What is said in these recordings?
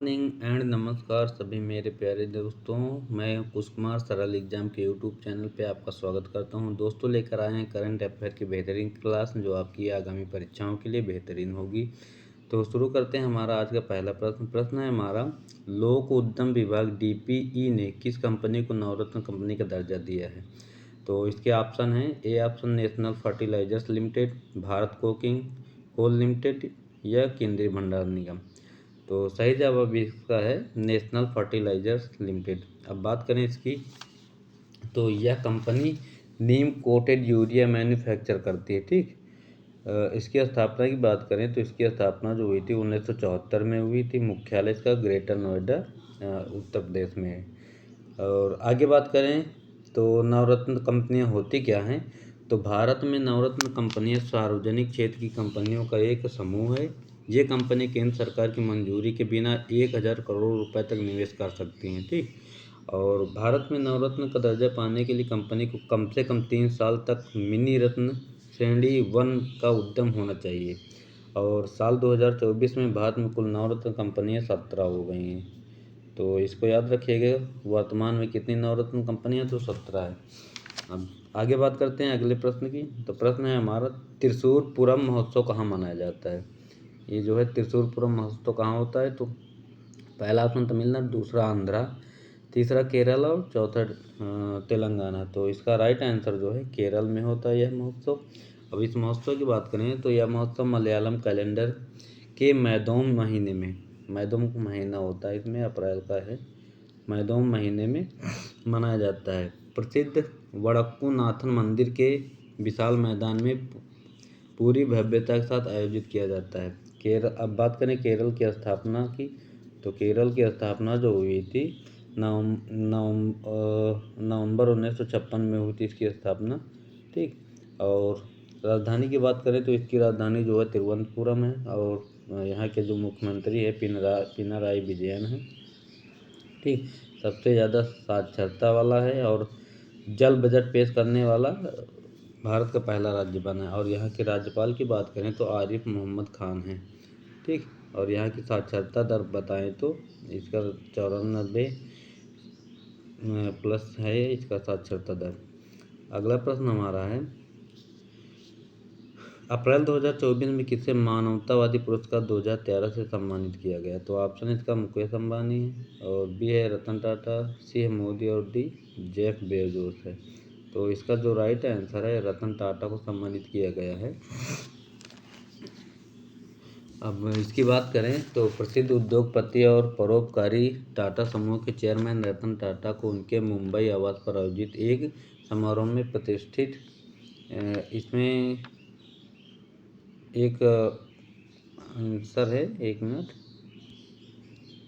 Morning and नमस्कार सभी मेरे प्यारे दोस्तों। मैं कुश कुमार सरल एग्जाम के यूट्यूब चैनल पे आपका स्वागत करता हूं। दोस्तों लेकर आए हैं करंट अफेयर की बेहतरीन क्लास जो आपकी आगामी परीक्षाओं के लिए बेहतरीन होगी। तो शुरू करते हैं। हमारा आज का पहला प्रश्न है हमारा, लोक उद्यम विभाग डीपीई ने किस कंपनी को नवरत्न कंपनी का दर्जा दिया है? तो इसके ऑप्शन हैं, A option National Fertilizers Limited, Bharat Coking Coal Limited या केंद्रीय भंडार निगम। तो सही जवाब इसका है नेशनल फर्टिलाइजर्स लिमिटेड। अब बात करें इसकी, तो यह कंपनी नीम कोटेड यूरिया मैन्युफैक्चर करती है। ठीक, इसकी स्थापना की बात करें तो इसकी स्थापना जो हुई थी 1974 में हुई थी। मुख्यालय इसका ग्रेटर नोएडा उत्तर प्रदेश में है। और आगे बात करें तो नवरत्न कंपनियां होती क्या हैं? तो भारत में नवरत्न कंपनियां सार्वजनिक क्षेत्र की कंपनियों का एक समूह है। ये कंपनी केंद्र सरकार की मंजूरी के बिना 1000 करोड़ रुपए तक निवेश कर सकती हैं। ठीक, और भारत में नवरत्न का दर्जा पाने के लिए कंपनी को कम से कम 3 साल तक मिनी रत्न श्रेणी 1 का उद्यम होना चाहिए। और साल 2024 में भारत में कुल नवरत्न कंपनियां 17 हो गई हैं। तो इसको याद रखिएगा, वर्तमान में कितनी नवरत्न कंपनियां? तो 17 है। अब आगे बात करते हैं अगले प्रश्न की। तो प्रश्न है हमारा, त्रिशूरपुरम महोत्सव कहाँ मनाया जाता है? ये जो है त्रिशूरपुरम महोत्सव कहाँ होता है? तो पहला ऑप्शन तमिलनाडु, दूसरा आंध्रा, तीसरा केरल और चौथा तेलंगाना। तो इसका राइट आंसर जो है केरल में होता है यह महोत्सव। अब इस महोत्सव की बात करें तो यह महोत्सव मलयालम कैलेंडर के मैदोम महीने में, मैदोम महीना होता है इसमें, अप्रैल का है, मैदोम महीने में मनाया जाता है। प्रसिद्ध वडक्कूनाथन मंदिर के विशाल मैदान में पूरी भव्यता के साथ आयोजित किया जाता है। अब बात करें केरल की स्थापना की, तो केरल की स्थापना जो हुई थी नवंबर 1956 में हुई थी इसकी स्थापना। ठीक, और राजधानी की बात करें तो इसकी राजधानी जो है तिरुवनंतपुरम है और यहाँ के जो मुख्यमंत्री है पिनाराई विजयन है। ठीक, सबसे ज़्यादा साक्षरता वाला है और जल बजट पेश करने वाला भारत का पहला राज्य बना है। और यहाँ के राज्यपाल की बात करें तो आरिफ मोहम्मद खान हैं। ठीक, और यहाँ की साक्षरता दर बताएं तो इसका 94+ है इसका साक्षरता दर। अगला प्रश्न हमारा है, अप्रैल 2024 में किसे मानवतावादी पुरस्कार 2013 से सम्मानित किया गया? तो ऑप्शन इसका मुकेश अंबानी है और बी है रतन टाटा, सी है मोदी और डी जेफ बेजोस है। तो इसका जो राइट आंसर है रतन टाटा को सम्मानित किया गया है। अब इसकी बात करें तो प्रसिद्ध उद्योगपति और परोपकारी टाटा समूह के चेयरमैन रतन टाटा को उनके मुंबई आवास पर आयोजित एक समारोह में प्रतिष्ठित, इसमें एक आंसर है, एक मिनट,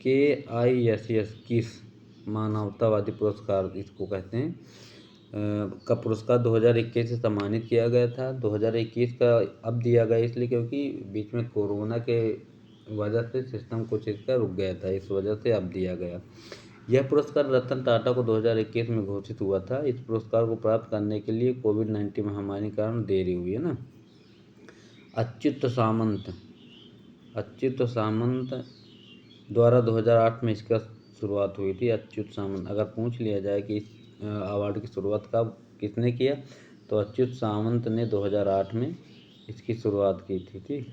KISS किस मानवतावादी पुरस्कार इसको कहते हैं, का पुरस्कार 2021 से सम्मानित किया गया था। 2021 का अब दिया गया इसलिए क्योंकि बीच में कोरोना के वजह से सिस्टम कुछ इसका रुक गया था, इस वजह से अब दिया गया। यह पुरस्कार रतन टाटा को 2021 में घोषित हुआ था। इस पुरस्कार को प्राप्त करने के लिए कोविड-19 महामारी के कारण देरी हुई है ना। अच्युत सामंत द्वारा 2008 में इसका शुरुआत हुई थी। अच्युत सामंत, अगर पूछ लिया जाए कि इस अवार्ड की शुरुआत कब किसने किया, तो अच्युत सामंत ने 2008 में इसकी शुरुआत की थी। ठीक,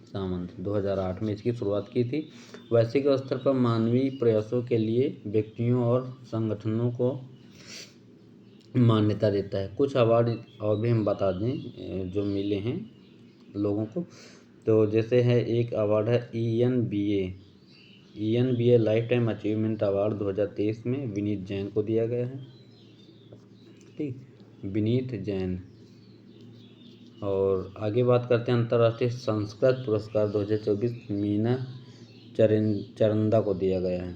सामंत 2008 में इसकी शुरुआत की थी। वैश्विक स्तर पर मानवीय प्रयासों के लिए व्यक्तियों और संगठनों को मान्यता देता है। कुछ अवार्ड और भी हम बता दें जो मिले हैं लोगों को, तो जैसे है एक अवार्ड है ENBA life time achievement award 2023 में विनीत जैन को दिया गया है। ठीक, विनीत जैन। और आगे बात करते हैं अंतर्राष्ट्रीय संस्कृत पुरस्कार 2024 मीना चरंदा को दिया गया है।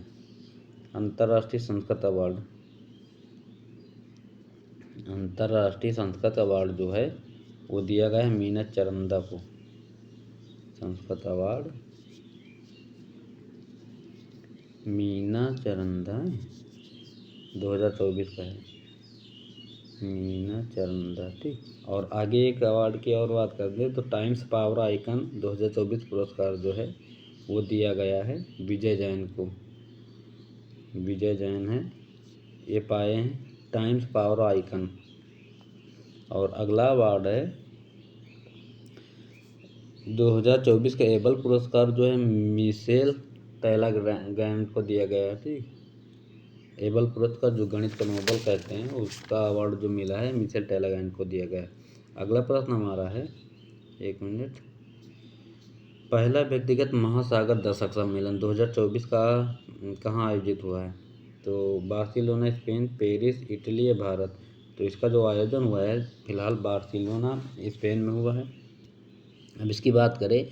अंतर्राष्ट्रीय संस्कृत अवार्ड जो है वो दिया गया है मीना चरंदा को। संस्कृत अवार्ड मीना चरंदा 2024 का है, मीना चरंदा। ठीक, और आगे एक अवार्ड की और बात कर दें तो टाइम्स पावर आइकन 2024 पुरस्कार जो है वो दिया गया है विजय जैन को। विजय जैन है, ये पाए हैं टाइम्स पावर आइकन। और अगला अवार्ड है 2024 का एबल पुरस्कार जो है मिशेल टैलाग्रैंड को दिया गया है। ठीक, एबल पुरस्कार जो गणित का नोबेल कहते हैं उसका अवार्ड जो मिला है मिशेल टैलाग्रैंड को दिया गया है। अगला प्रश्न हमारा है, एक मिनट, पहला व्यक्तिगत महासागर दशक सम्मेलन 2024 का कहाँ आयोजित हुआ है? तो बार्सिलोना स्पेन, पेरिस इटली या भारत? तो इसका जो आयोजन हुआ है फिलहाल बार्सिलोना स्पेन में हुआ है। अब इसकी बात करें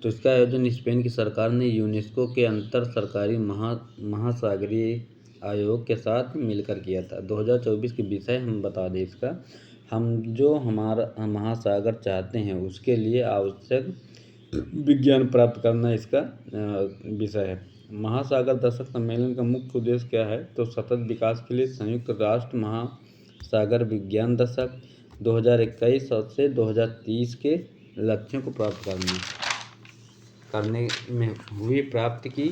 तो इसका आयोजन स्पेन की सरकार ने यूनेस्को के अंतर सरकारी महासागरीय आयोग के साथ मिलकर किया था। 2024 की विषय हम बता दें इसका, हम जो हमारा महासागर चाहते हैं उसके लिए आवश्यक विज्ञान प्राप्त करना इसका विषय है। महासागर दशक सम्मेलन का मुख्य उद्देश्य क्या है? तो सतत विकास के लिए संयुक्त राष्ट्र महासागर विज्ञान दशक 2021 से 2030 के लक्ष्यों को प्राप्त करने में हुई प्राप्ति की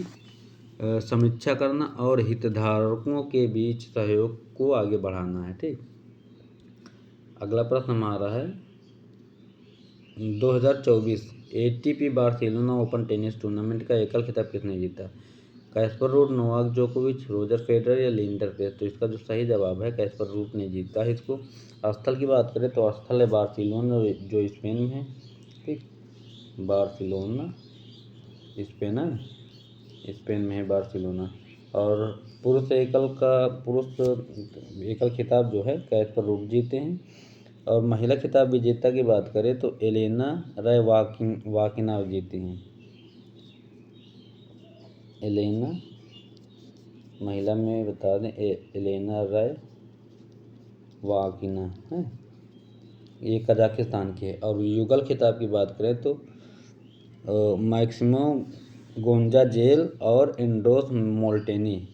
समीक्षा करना और हितधारकों के बीच सहयोग को आगे बढ़ाना है। ठीक, अगला प्रश्न हमारा है 2024 ATP Barcelona open tennis tournament का एकल खिताब किसने जीता? कैस्पर रूड, नोवाक जोकोविच, रोजर फेडरर या लिंडर पेस? तो इसका जो सही जवाब है कैस्पर रूड ने जीता है इसको। स्थल की बात करें तो स्थल है बार्सिलोना जो स्पेन में है। ठीक, बार्सिलोना स्पेन में है बार्सिलोना। और पुरुष एकल खिताब जो है कैस्पर रूड जीते हैं। और महिला खिताब विजेता की बात करें तो एलेना रैबाकिना जीती हैं। एलेना, महिला में बता दें एलेना रैबाकिना है, ये कजाकिस्तान की है। और युगल खिताब की बात करें तो मैक्सिमो गोंजाजेल और एंड्रोस मोल्टेनी,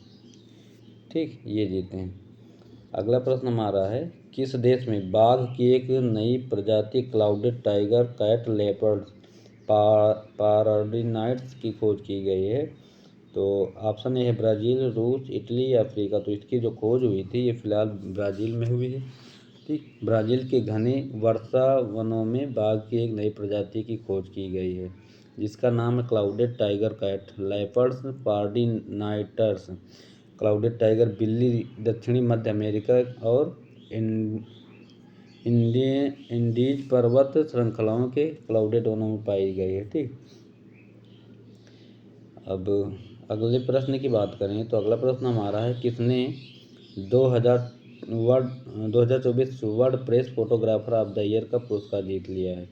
ठीक, ये जीते हैं। अगला प्रश्न हमारा है किस देश में बाघ की एक नई प्रजाति क्लाउडेड टाइगर कैट लेपर्ड पाराडीनाइट्स की खोज की गई है? तो ऑप्शन ए है ब्राज़ील, रूस, इटली या अफ्रीका? तो इसकी जो खोज हुई थी ये फिलहाल ब्राज़ील में हुई है। ठीक, ब्राज़ील के घने वर्षा वनों में बाघ की एक नई प्रजाति की खोज की गई है जिसका नाम है क्लाउडेड टाइगर कैट लेपर्ड्स पाराडीनाइटर्स। क्लाउडेड टाइगर बिल्ली दक्षिणी मध्य अमेरिका और इंडीज पर्वत श्रृंखलाओं के क्लाउडेड वनों में पाई गई है। ठीक, अब अगले प्रश्न की बात करें तो अगला प्रश्न हमारा है किसने 2024 world press photographer of the year का पुरस्कार जीत लिया है?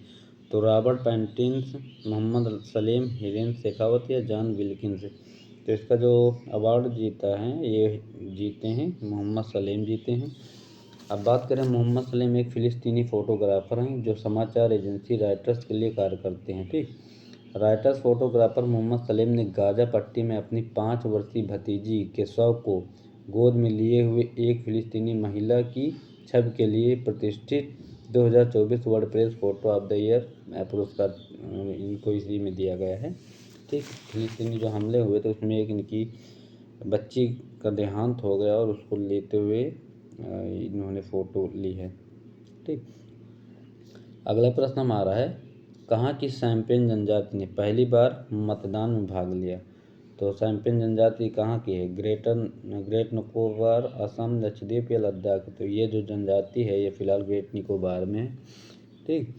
तो रॉबर्ट पैटिंसन, मोहम्मद सलीम, हिरेन शेखावत या जॉन विल्किंस? तो इसका जो अवार्ड जीता है ये जीते हैं मोहम्मद सलीम जीते हैं। अब बात करें मोहम्मद सलीम एक फ़िलिस्तीनी फ़ोटोग्राफ़र हैं जो समाचार एजेंसी रॉयटर्स के लिए कार्य करते हैं। ठीक, रॉयटर्स फोटोग्राफर मोहम्मद सलीम ने गाज़ा पट्टी में अपनी 5 वर्षीय भतीजी के शव को गोद में लिए हुए एक फ़िलिस्तीनी महिला की छवि के लिए प्रतिष्ठित 2024 world press photo of the year पुरस्कार इनको इसी में दिया गया है। ठीक, फिलिस्तीनी जो हमले हुए थे उसमें एक इनकी बच्ची का देहांत हो गया और उसको लेते हुए इन्होंने फ़ोटो ली है। ठीक, अगला प्रश्न हमारा है कहाँ की सैम्पेन जनजाति ने पहली बार मतदान में भाग लिया? तो सैम्पेन जनजाति कहाँ की है? ग्रेट निकोबार, असम, लक्षद्वीप या लद्दाख? तो ये जो जनजाति है ये फिलहाल ग्रेट निकोबार में है। ठीक,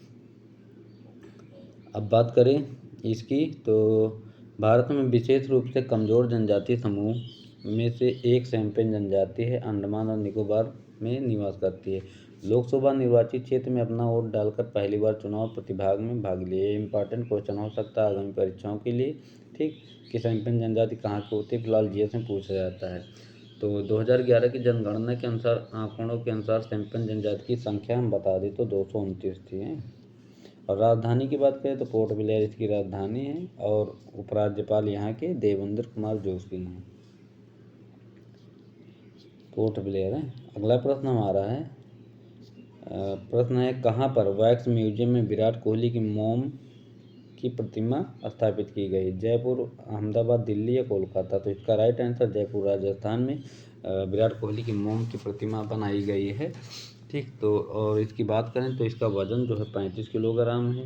अब बात करें इसकी तो भारत में विशेष रूप से कमज़ोर जनजाति समूह में से एक सैम्पेन जनजाति है, अंडमान और निकोबार में निवास करती है। लोकसभा निर्वाचित क्षेत्र में अपना वोट डालकर पहली बार चुनाव प्रतिभाग में भाग लिए। ये इंपॉर्टेंट क्वेश्चन हो सकता है आगामी परीक्षाओं के लिए। ठीक, कि सैम्पेन जनजाति कहाँ की होती है, फिलहाल जीएस में पूछा जाता है। तो 2011 की जनगणना के अनुसार आंकड़ों के अनुसार सैम्पेन जनजाति की संख्या हम बता दें तो 229 थी। और राजधानी की बात करें तो पोर्ट ब्लेयर इसकी राजधानी है और उपराज्यपाल यहाँ के देवेंद्र कुमार जोशी हैं। पोर्ट ब्लेयर है। अगला प्रश्न हमारा है प्रश्न है कहाँ पर वैक्स म्यूजियम में विराट कोहली की मोम की प्रतिमा स्थापित की गई? जयपुर, अहमदाबाद, दिल्ली या कोलकाता? तो इसका राइट आंसर जयपुर राजस्थान में विराट कोहली की मोम की प्रतिमा बनाई गई है। ठीक, तो और इसकी बात करें तो इसका वजन जो है 35 किलोग्राम है,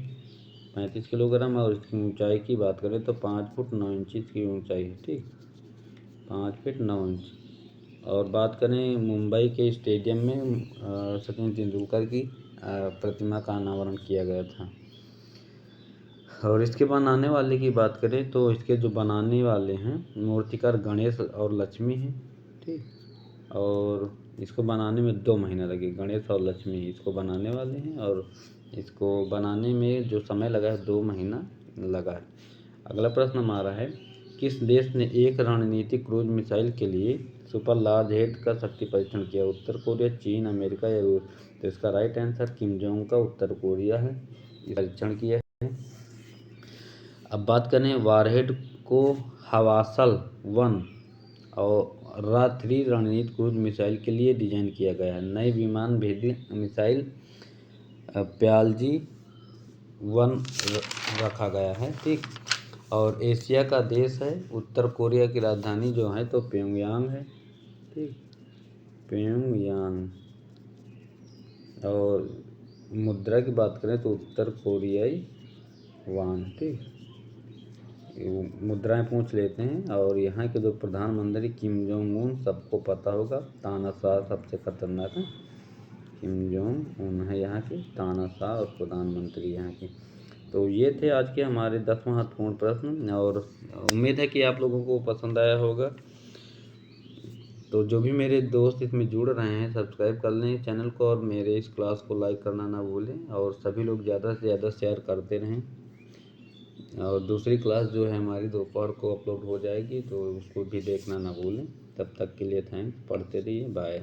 35 किलोग्राम। और इसकी ऊंचाई की बात करें तो 5 फुट 9 इंच की ऊंचाई है। ठीक, 5 फीट 9 इंच। और बात करें मुंबई के स्टेडियम में सचिन तेंदुलकर की प्रतिमा का अनावरण किया गया था। और इसके बनाने वाले की बात करें तो इसके जो बनाने वाले हैं मूर्तिकार गणेश और लक्ष्मी हैं। ठीक, और इसको बनाने में 2 महीना लगे। गणेश और लक्ष्मी इसको बनाने वाले हैं और इसको बनाने में जो समय लगा है 2 महीना लगा है। अगला प्रश्न हमारा है, किस देश ने एक रणनीतिक क्रूज मिसाइल के लिए सुपर लार्ज हेड का शक्ति परीक्षण किया? उत्तर कोरिया, चीन, अमेरिका या रूस? तो इसका राइट आंसर किम जोंग का उत्तर कोरिया है, परीक्षण किया है। अब बात करें वारहेड को हवासल 1 और रा-3 रणनीतिक क्रूज मिसाइल के लिए डिजाइन किया गया है। नए विमान भेदी मिसाइल प्यालजी 1 रखा गया है। ठीक, और एशिया का देश है उत्तर कोरिया की राजधानी जो है तो प्योंगयांग है। ठीक, प्योंगयांग। और मुद्रा की बात करें तो उत्तर कोरियाई वान। ठीक, मुद्राएं पूछ लेते हैं। और यहाँ के जो प्रधानमंत्री किम जोंग उन, सबको पता होगा, तानाशाह सबसे खतरनाक है, किम जोंग उन है यहाँ के तानाशाह और प्रधानमंत्री यहाँ के। तो ये थे आज के हमारे 10 महत्वपूर्ण प्रश्न और उम्मीद है कि आप लोगों को पसंद आया होगा। तो जो भी मेरे दोस्त इसमें जुड़ रहे हैं सब्सक्राइब कर लें चैनल को और मेरे इस क्लास को लाइक करना ना भूलें और सभी लोग ज़्यादा से ज़्यादा शेयर करते रहें। और दूसरी क्लास जो है हमारी दोपहर को अपलोड हो जाएगी तो उसको भी देखना ना भूलें। तब तक के लिए थैंक्स, पढ़ते रहिए, बाय।